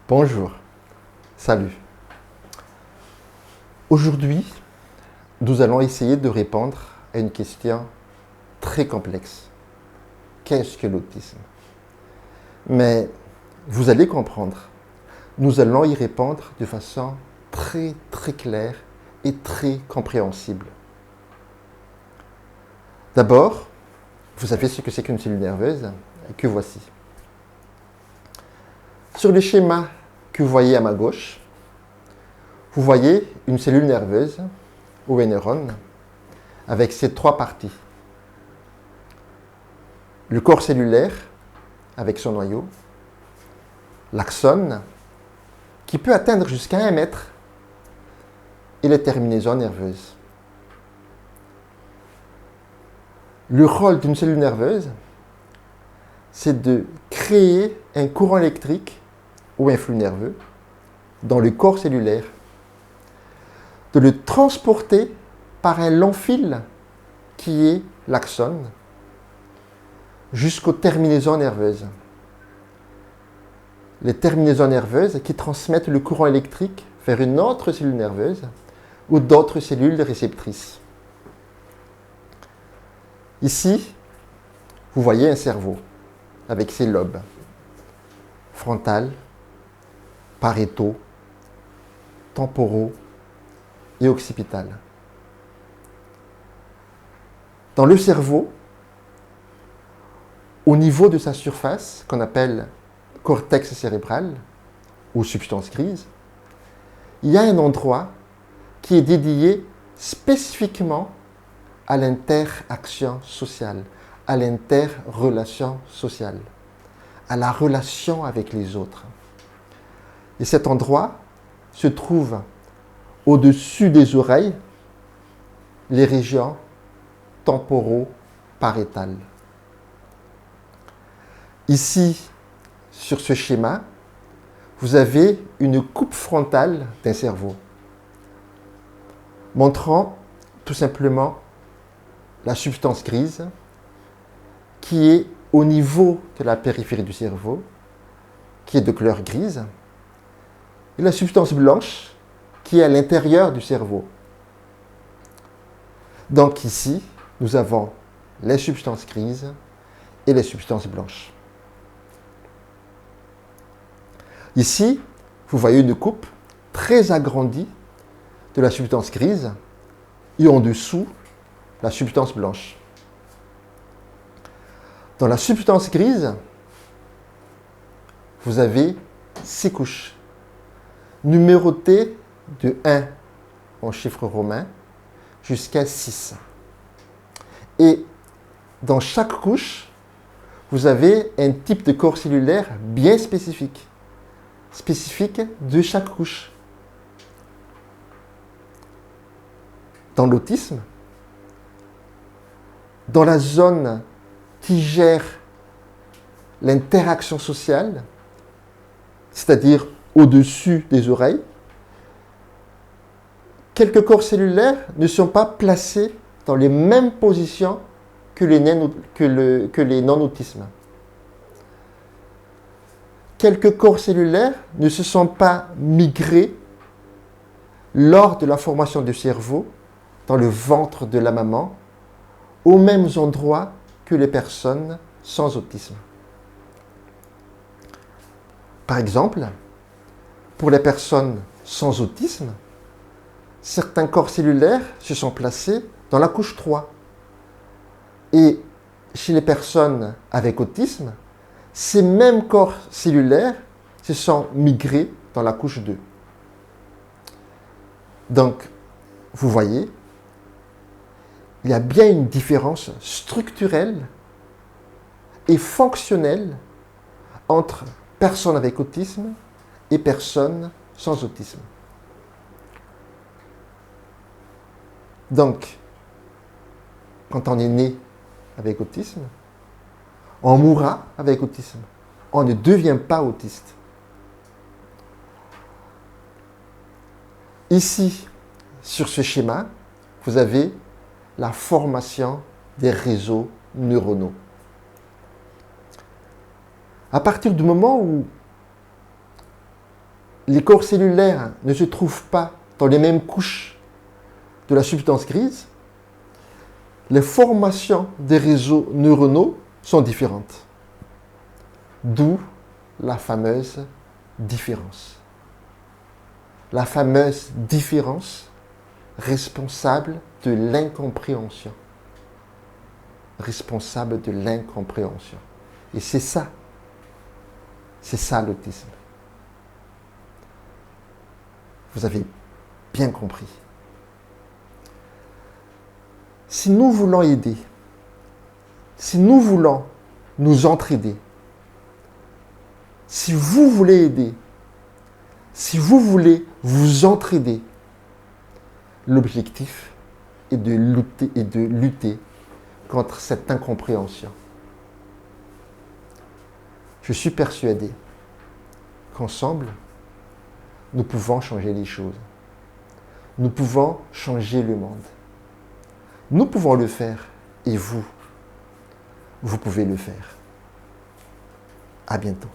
Bonjour, salut. Aujourd'hui, nous allons essayer de répondre à une question très complexe. Qu'est-ce que l'autisme? Mais vous allez comprendre, nous allons y répondre de façon très claire et très compréhensible. D'abord, vous savez ce que c'est qu'une cellule nerveuse, que voici. Sur le schéma que vous voyez à ma gauche, vous voyez une cellule nerveuse ou un neurone avec ses trois parties. Le corps cellulaire avec son noyau, l'axone qui peut atteindre jusqu'à 1 mètre et les terminaisons nerveuses. Le rôle d'une cellule nerveuse, c'est de créer un courant électrique ou un flux nerveux dans le corps cellulaire, de le transporter par un long fil qui est l'axone jusqu'aux terminaisons nerveuses. Les terminaisons nerveuses qui transmettent le courant électrique vers une autre cellule nerveuse ou d'autres cellules réceptrices. Ici, vous voyez un cerveau avec ses lobes frontal, pariétaux, temporaux et occipital. Dans le cerveau, au niveau de sa surface, qu'on appelle cortex cérébral ou substance grise, il y a un endroit qui est dédié spécifiquement à l'interaction sociale, à l'interrelation sociale, à la relation avec les autres. Et cet endroit se trouve au-dessus des oreilles, les régions temporaux-pariétales. Ici, sur ce schéma, vous avez une coupe frontale d'un cerveau, montrant tout simplement la substance grise qui est au niveau de la périphérie du cerveau, qui est de couleur grise, et la substance blanche qui est à l'intérieur du cerveau. Donc ici, nous avons les substances grises et les substances blanches. Ici, vous voyez une coupe très agrandie de la substance grise et en dessous, la substance blanche. Dans la substance grise, vous avez 6 couches, numérotées de 1 en chiffre romain jusqu'à 6. Et dans chaque couche, vous avez un type de corps cellulaire bien spécifique de chaque couche. Dans l'autisme, dans la zone qui gère l'interaction sociale, c'est-à-dire au-dessus des oreilles, quelques corps cellulaires ne sont pas placés dans les mêmes positions que les non-autismes. Quelques corps cellulaires ne se sont pas migrés lors de la formation du cerveau dans le ventre de la maman aux mêmes endroits que les personnes sans autisme. Par exemple, pour les personnes sans autisme, certains corps cellulaires se sont placés dans la couche 3. Et chez les personnes avec autisme, ces mêmes corps cellulaires se sont migrés dans la couche 2. Donc, vous voyez, il y a bien une différence structurelle et fonctionnelle entre personnes avec autisme et personnes sans autisme. Donc, quand on est né avec autisme, on mourra avec autisme. On ne devient pas autiste. Ici, sur ce schéma, vous avez la formation des réseaux neuronaux. À partir du moment où les corps cellulaires ne se trouvent pas dans les mêmes couches de la substance grise, les formations des réseaux neuronaux sont différentes. D'où la fameuse différence. La fameuse différence responsable de l'incompréhension. Responsable de l'incompréhension. Et c'est ça l'autisme. Vous avez bien compris. Si nous voulons aider, si nous voulons nous entraider, si vous voulez aider, si vous voulez vous entraider, l'objectif est de lutter contre cette incompréhension. Je suis persuadé qu'ensemble, nous pouvons changer les choses. Nous pouvons changer le monde. Nous pouvons le faire et vous pouvez le faire. À bientôt.